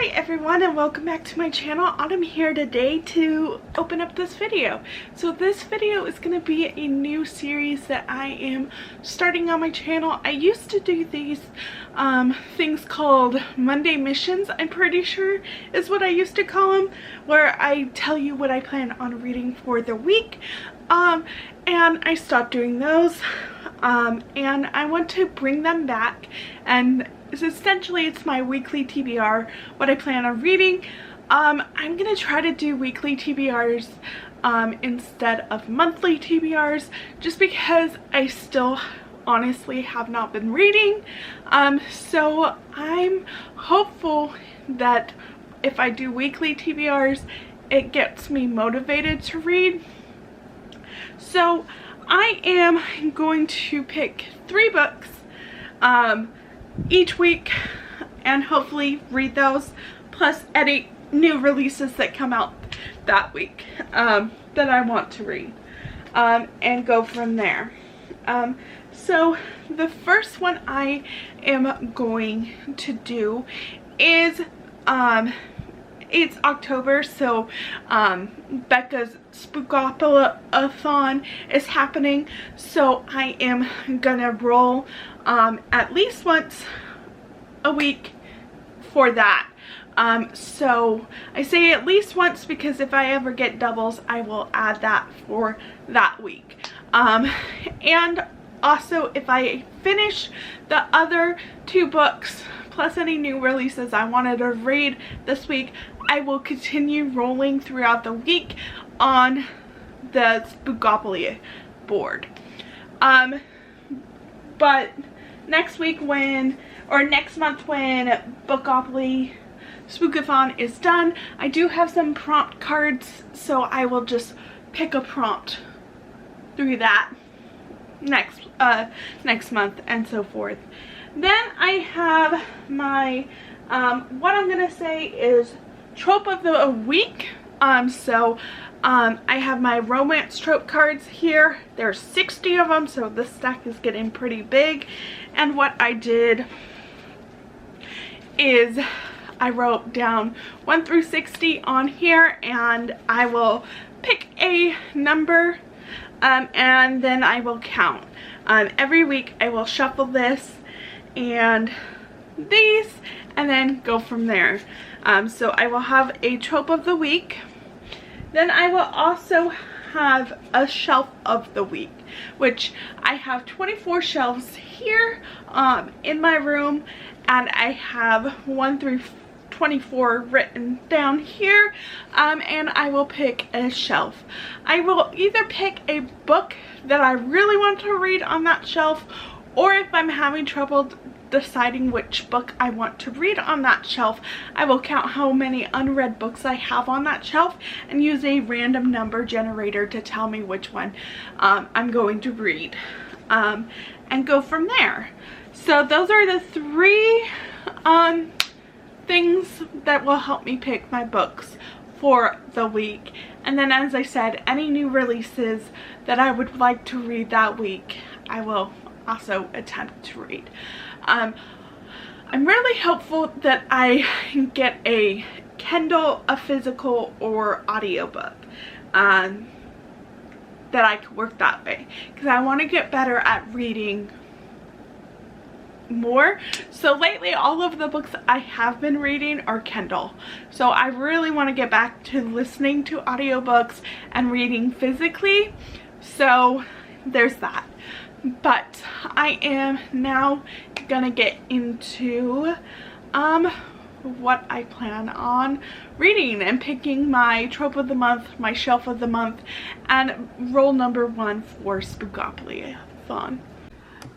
Hi everyone, and welcome back to my channel. Autumn here today to open up this video. So this video is going to be a new series that I am starting on my channel. I used to do these things called Monday missions, I'm pretty sure is what I used to call them, where I tell you what I plan on reading for the week. And I stopped doing those, and I want to bring them back, and essentially it's my weekly TBR, what I plan on reading. I'm gonna try to do weekly TBRs instead of monthly TBRs, just because I still honestly have not been reading. So I'm hopeful that if I do weekly TBRs, it gets me motivated to read. So I am going to pick 3 books each week and hopefully read those, plus any new releases that come out that week that I want to read, and go from there. So the first one I am going to do is it's October, so Becca's Spookopoly-a-thon is happening, so I am gonna roll at least once a week for that. So I say at least once because if I ever get doubles, I will add that for that week. And also, if I finish the other 2 books plus any new releases I wanted to read this week, I will continue rolling throughout the week on the Spookopoly board. But next week next month when Bookopoly Spookathon is done, I do have some prompt cards, so I will just pick a prompt through that next month and so forth. Then I have my what I'm gonna say is trope of the week. I have my romance trope cards here. There's 60 of them, so this stack is getting pretty big. And what I did is I wrote down 1 through 60 on here, and I will pick a number and then I will count. Every week I will shuffle this and these and then go from there. So I will have a trope of the week. Then I will also have a shelf of the week, which I have 24 shelves here in my room, and I have 1 through 24 written down here, and I will pick a shelf. I will either pick a book that I really want to read on that shelf, or if I'm having trouble deciding which book I want to read on that shelf, I will count how many unread books I have on that shelf and use a random number generator to tell me which one I'm going to read, and go from there. So those are the 3 things that will help me pick my books for the week. And then, as I said, any new releases that I would like to read that week, I will also attempt to read. I'm really hopeful that I get a Kindle, a physical, or audiobook, that I could work that way, because I want to get better at reading more. So lately all of the books I have been reading are Kindle, so I really want to get back to listening to audiobooks and reading physically. So there's that. But I am now gonna get into what I plan on reading and picking my trope of the month, my shelf of the month, and roll number 1 for Spookopoly-a-thon.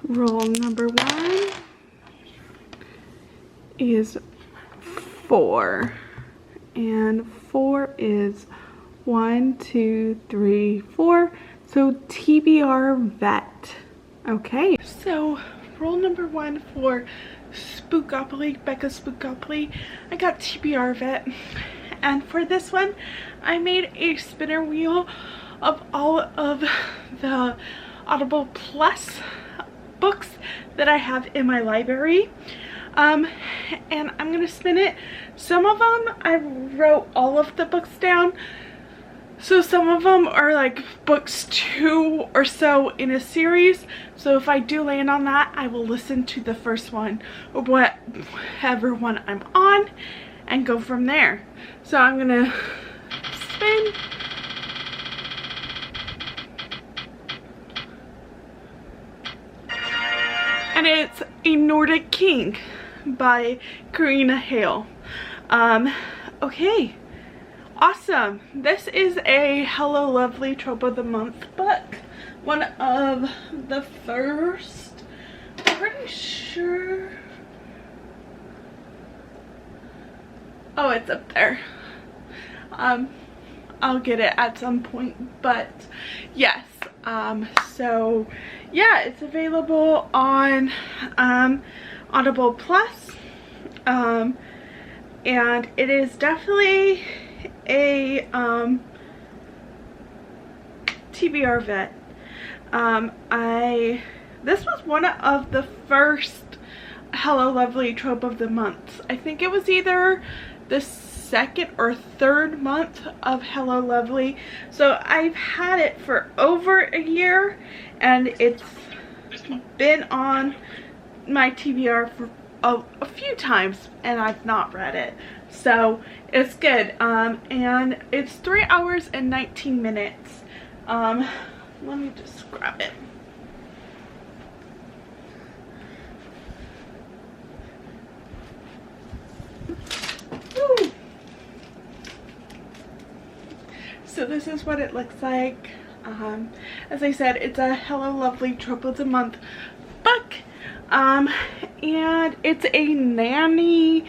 Roll number 1 is 4, and 4 is 1, 2, 3, 4. So TBR vet. Okay, so roll number 1 for Spookopoly, Becca's Spookopoly. I got TBR vet, and for this one I made a spinner wheel of all of the Audible Plus books that I have in my library. and I'm gonna spin it. Some of them I wrote all of the books down, so some of them are like books 2 or so in a series. So if I do land on that, I will listen to the first one or whatever one I'm on and go from there. So I'm gonna spin. And it's A Nordic King by Karina Hale. Okay, awesome. This is a Hello Lovely Trope of the Month book. One of the first. I'm pretty sure. Oh, it's up there. I'll get it at some point, but yes. So yeah, it's available on Audible Plus, and it is definitely a TBR vet. This was one of the first Hello Lovely Trope of the Month. I think it was either the second or third month of Hello Lovely. So I've had it for over a year, and it's been on my TBR for a few times, and I've not read it. So it's good. And it's 3 hours and 19 minutes. Let me just grab it. Woo. So this is what it looks like. As I said, it's a Hello Lovely Trope of the Month book. And it's a nanny,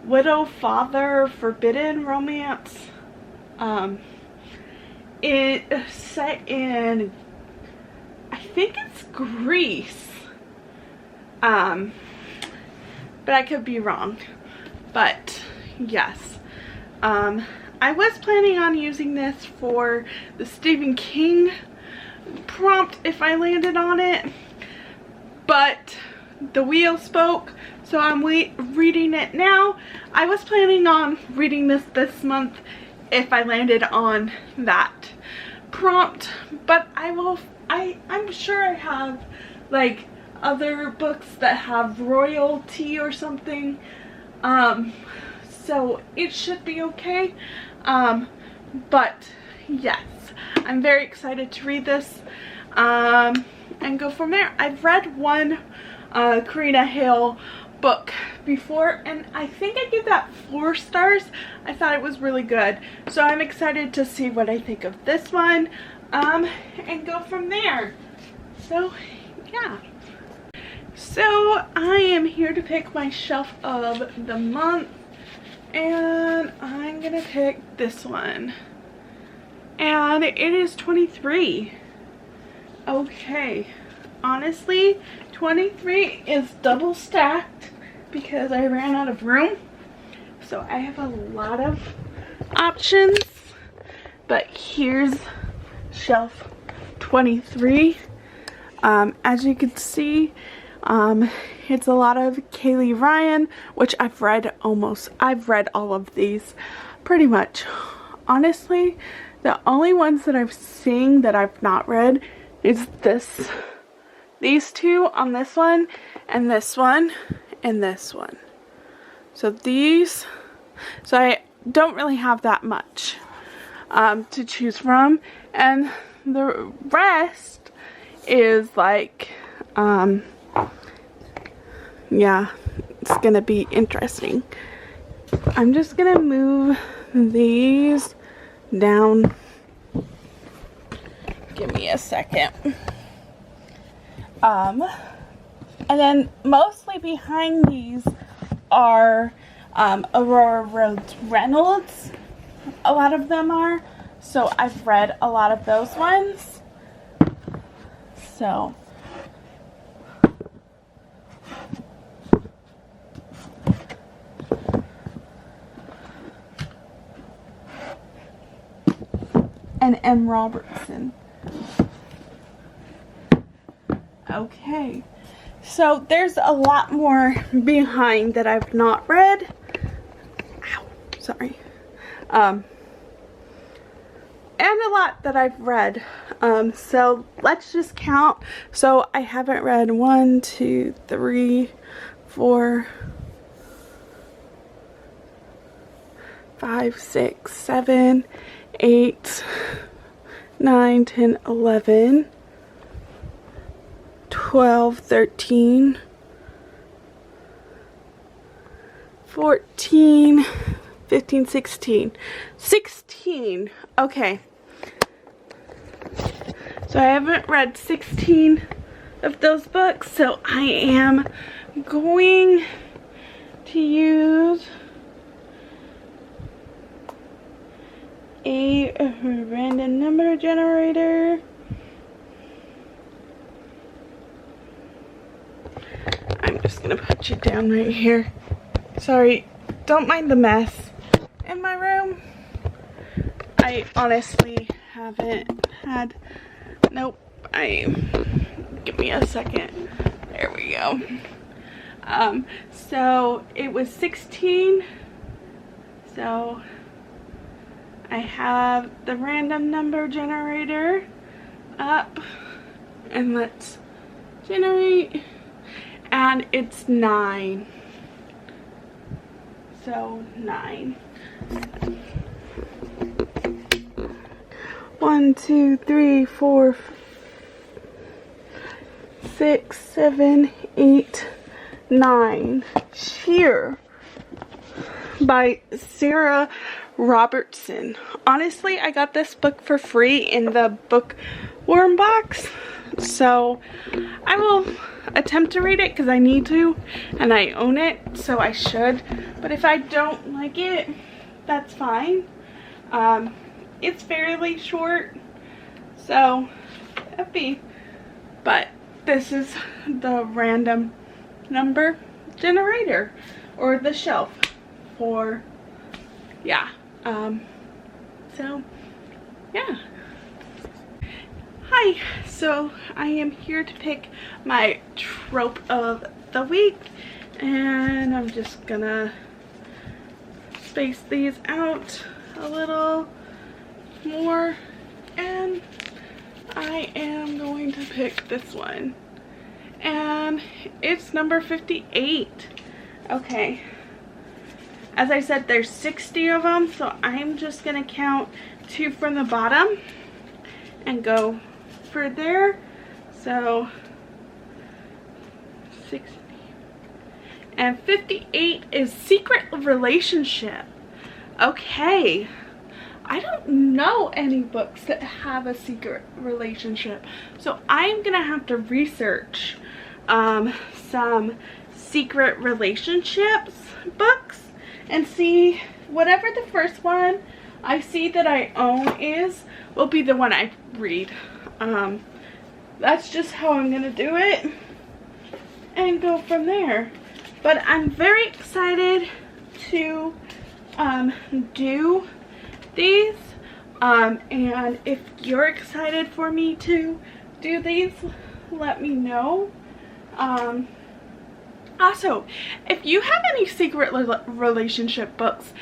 widow father forbidden romance. It's set in, I think it's Greece. But I could be wrong. But yes. I was planning on using this for the Stephen King prompt if I landed on it, but the wheel spoke, so I'm reading it now. I was planning on reading this month if I landed on that prompt, but I'm sure I have like other books that have royalty or something, so it should be okay. But yes, I'm very excited to read this and go from there. I've read one Karina Hale book before, and I think I give that 4 stars. I thought it was really good, so I'm excited to see what I think of this one and go from there. So yeah. So I am here to pick my shelf of the month, and I'm gonna pick this one, and it is 23. Okay, honestly 23 is double stacked because I ran out of room, so I have a lot of options, but here's shelf 23. As you can see, it's a lot of Kaylee Ryan, which I've read all of these pretty much. Honestly, the only ones that I've seen that I've not read is these two on this one, and this one, and this one. So I don't really have that much to choose from, and the rest is like yeah, it's gonna be interesting. I'm just gonna move these down. Give me a second. And then mostly behind these are Aurora Rhodes Reynolds. A lot of them are. So I've read a lot of those ones. So and M. Robertson. Okay, So there's a lot more behind that I've not read. Ow, sorry. And a lot that I've read. So let's just count. So I haven't read 1, 2, 3, 4, 5, 6, 7, 8, 9, 10, 11, 12, 13, 14, 15, 16. 16. Okay. So I haven't read 16 of those books, so I am going to use a random number generator. I'm just gonna put you down right here. Sorry, don't mind the mess in my room. I honestly haven't had, nope, give me a second. There we go. So it was 16. So I have the random number generator up, and let's generate, and it's 9. So 9. 1, 2, 3, 4, 6, 7, 8, 9. Sheer by Sarah Robertson. Honestly, I got this book for free in the bookworm box, so I will attempt to read it because I need to, and I own it, so I should. But if I don't like it, that's fine. It's fairly short, so but this is the random number generator, or the shelf for, yeah. So yeah. Hi, so I am here to pick my trope of the week, and I'm just gonna space these out a little more, and I am going to pick this one, and it's number 58. Okay, as I said, there's 60 of them, so I'm just gonna count 2 from the bottom and go for there. So 60 and 58 is secret relationship. Okay, I don't know any books that have a secret relationship, so I'm gonna have to research some secret relationships books and see whatever the first one I see that I own will be the one I read. That's just how I'm gonna do it and go from there. But I'm very excited to do these, and if you're excited for me to do these, let me know. Also, if you have any secret relationship books,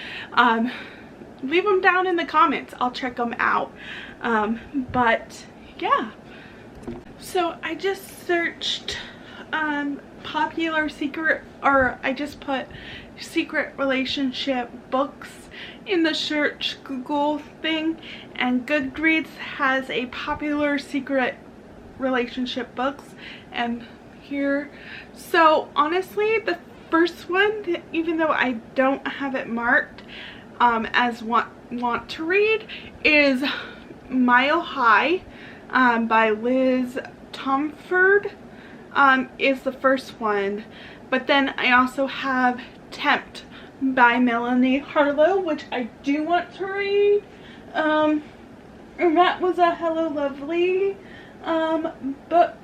leave them down in the comments. I'll check them out. But yeah, so I just searched popular secret, or I just put secret relationship books in the search Google thing, and Goodreads has a popular secret relationship books, and here, so honestly the first one, even though I don't have it marked as want to read, is Mile High by Liz Tomford, is the first one. But then I also have Tempt by Melanie Harlow, which I do want to read. And that was a Hello Lovely book,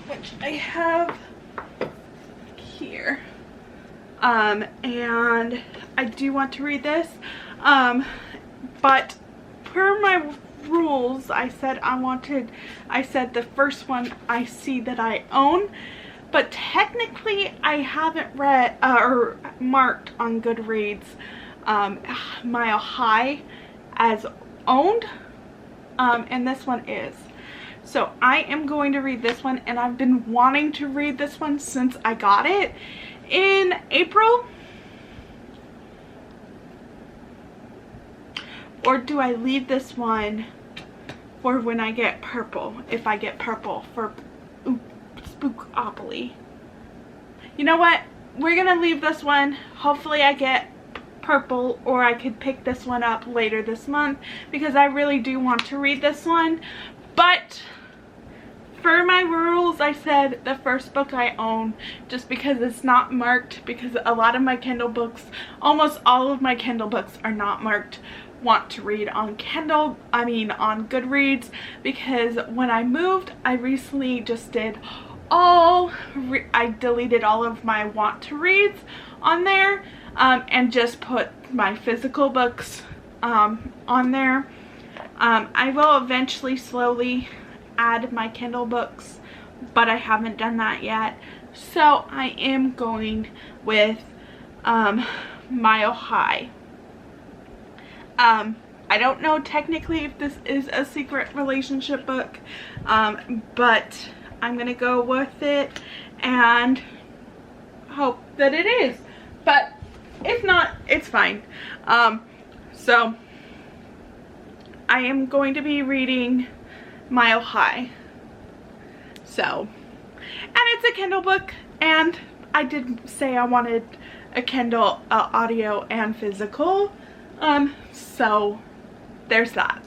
which I have here. And I do want to read this, but per my rules, I said the first one I see that I own, but technically I haven't read or marked on Goodreads Mile High as owned, and this one is. So I am going to read this one, and I've been wanting to read this one since I got it in April. Or do I leave this one for when I get purple, if I get purple for Spookopoly? You know what? We're gonna leave this one. Hopefully I get purple, or I could pick this one up later this month because I really do want to read this one. But for my rules, I said the first book I own, just because it's not marked, because a lot of my Kindle books, almost all of my Kindle books are not marked want to read on on Goodreads, because when I moved, I recently just did I deleted all of my want to reads on there, and just put my physical books on there. I will eventually slowly add my Kindle books, but I haven't done that yet. So I am going with Mile High. I don't know technically if this is a secret relationship book, but I'm gonna go with it and hope that it is. But if not, it's fine. So I am going to be reading Mile High. So, and it's a Kindle book, and I did say I wanted a Kindle audio and physical. So there's that.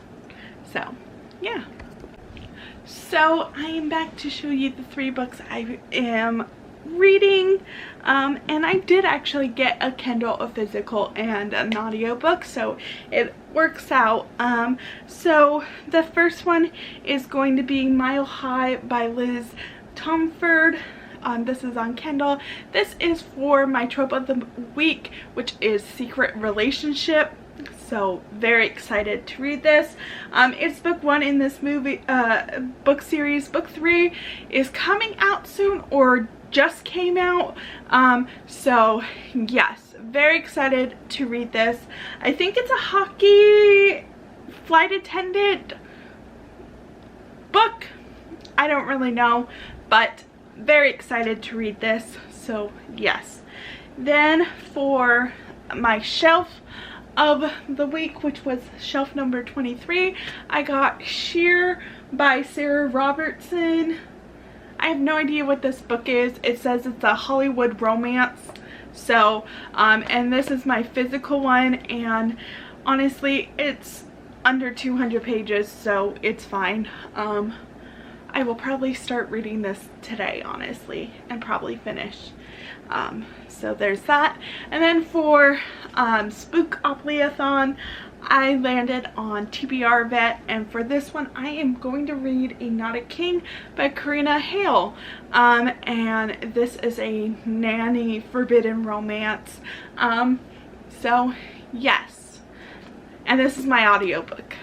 So yeah. So I am back to show you the 3 books I am reading, and I did actually get a Kindle, a physical, and an audiobook, so it works out. So the first one is going to be Mile High by Liz Tomford. This is on Kindle. This is for my trope of the week, which is secret relationship. So very excited to read this. It's book 1 in this book series. Book 3 is coming out soon, or just came out. So yes, very excited to read this. I think it's a hockey flight attendant book. I don't really know, but very excited to read this. So yes. Then for my shelf of the week, which was shelf number 23, I got Sheer by Sarah Robertson. I have no idea what this book is. It says it's a Hollywood romance. So and this is my physical one, and honestly it's under 200 pages, so it's fine. I will probably start reading this today, honestly, and probably finish. So there's that. And then for Spookopoly-a-thon, I landed on TBR Vet, and for this one I am going to read A Not a King by Karina Hale. And this is a nanny forbidden romance. So yes, and this is my audiobook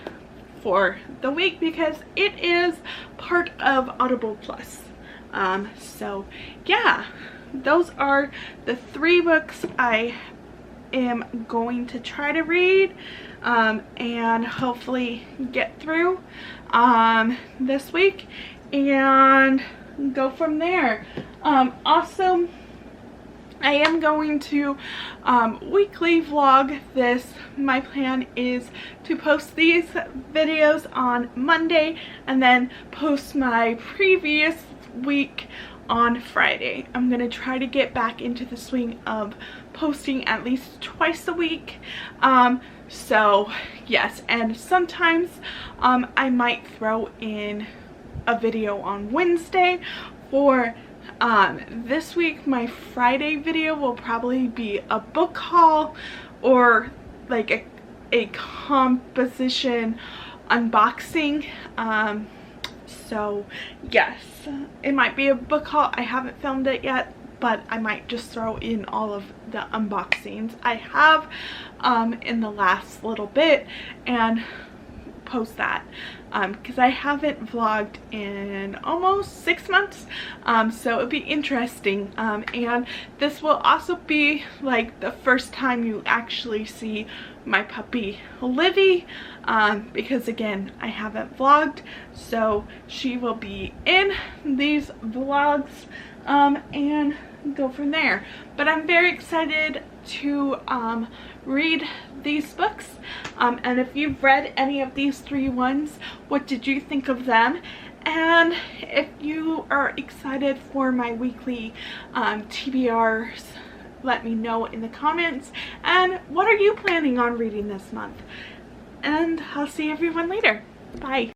for the week because it is part of Audible Plus. So yeah, those are the 3 books I am going to try to read and hopefully get through this week and go from there. Also, I am going to weekly vlog this. My plan is to post these videos on Monday and then post my previous week on Friday. I'm going to try to get back into the swing of posting at least twice a week. So yes, and sometimes I might throw in a video on Wednesday. For this week, my Friday video will probably be a book haul or like a composition unboxing. So yes, it might be a book haul. I haven't filmed it yet, but I might just throw in all of the unboxings I have in the last little bit and post that because I haven't vlogged in almost 6 months, so it'll be interesting, and this will also be like the first time you actually see my puppy Livy, because again I haven't vlogged, so she will be in these vlogs and go from there. But I'm very excited to read these books, and if you've read any of these 3 ones, what did you think of them? And if you are excited for my weekly TBRs, let me know in the comments. And what are you planning on reading this month? And I'll see everyone later. Bye.